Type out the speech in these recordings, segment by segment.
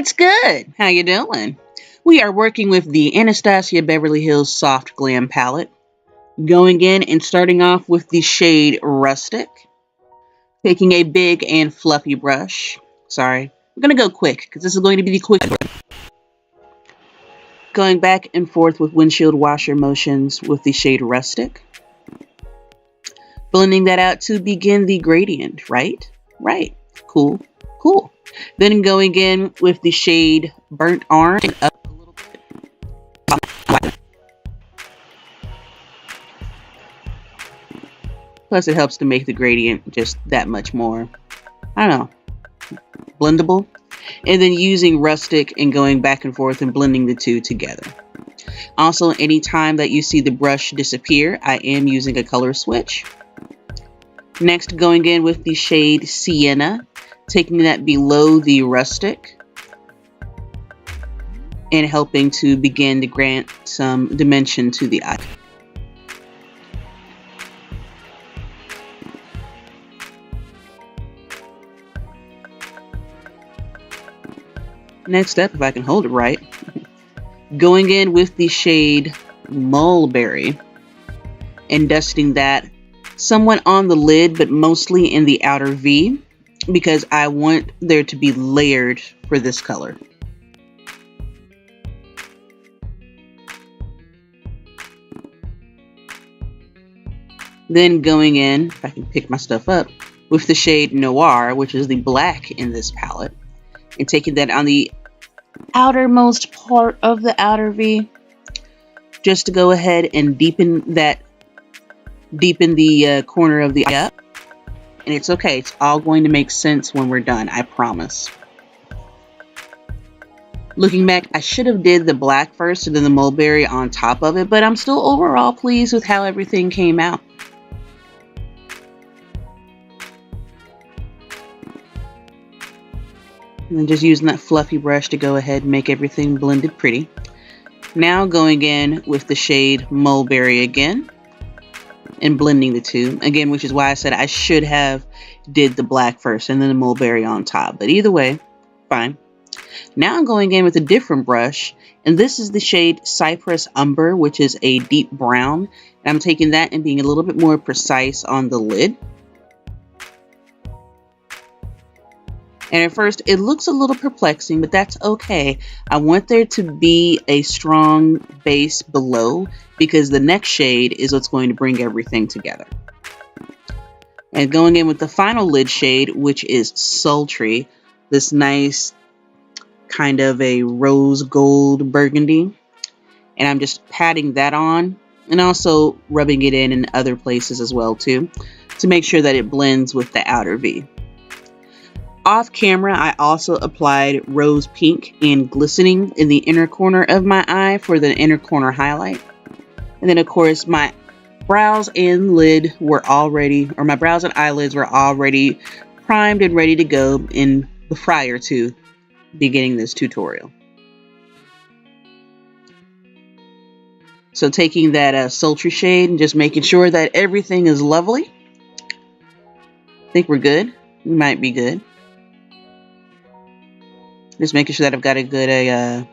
What's good? How you doing? We are working with the Anastasia Beverly Hills Soft Glam palette. Going in and starting off with the shade Rustic. Taking a big and fluffy brush. Sorry, we're going to go quick because this is going to be the quick one. Going back and forth with windshield washer motions with the shade Rustic. Blending that out to begin the gradient, right? Right. Cool. Cool. Then going in with the shade Burnt Orange up a little bit. Plus it helps to make the gradient just that much more, I don't know, blendable. And then using Rustic and going back and forth and blending the two together. Also, anytime that you see the brush disappear, I am using a color switch. Next, going in with the shade Sienna, taking that below the Rustic and helping to begin to grant some dimension to the eye. Next up, if I can hold it right, going in with the shade Mulberry and dusting that somewhat on the lid, but mostly in the outer V, because I want there to be layered for this color. Then going in, if I can pick my stuff up, with the shade Noir, which is the black in this palette, and taking that on the outermost part of the outer V, just to go ahead and deepen the corner of the eye up. And it's okay, it's all going to make sense when we're done, I promise. Looking back, I should have did the black first and then the mulberry on top of it, but I'm still overall pleased with how everything came out. And then just using that fluffy brush to go ahead and make everything blended pretty. Now going in with the shade Mulberry again and blending the two. Again, which is why I said I should have did the black first and then the mulberry on top. But either way, fine. Now I'm going in with a different brush. And this is the shade Cypress Umber, which is a deep brown. And I'm taking that and being a little bit more precise on the lid. And at first, it looks a little perplexing, but that's okay. I want there to be a strong base below because the next shade is what's going to bring everything together. And going in with the final lid shade, which is Sultry, this nice kind of a rose gold burgundy. And I'm just patting that on and also rubbing it in other places as well too, to make sure that it blends with the outer V. Off camera, I also applied rose pink and glistening in the inner corner of my eye for the inner corner highlight. And then of course my brows and lid were already, or my brows and eyelids were already primed and ready to go in prior to beginning this tutorial. So taking that sultry shade and just making sure that everything is lovely. I think we're good. We might be good. Just making sure that I've got a good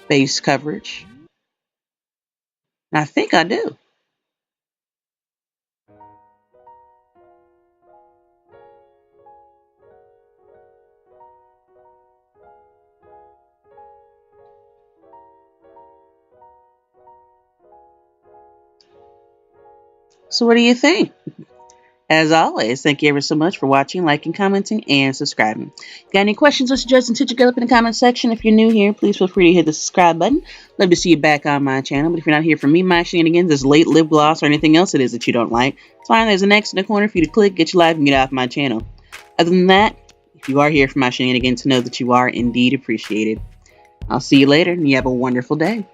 base coverage. I think I do. So what do you think? As always, thank you ever so much for watching, liking, commenting, and subscribing. Got any questions or suggestions, hit your gut up in the comment section. If you're new here, please feel free to hit the subscribe button. Love to see you back on my channel. But if you're not here for me, my shenanigans, this late lip gloss, or anything else it is that you don't like, it's fine. There's an X in the corner for you to click, get your life, and get off my channel. Other than that, if you are here for my shenanigans, know that you are indeed appreciated. I'll see you later, and you have a wonderful day.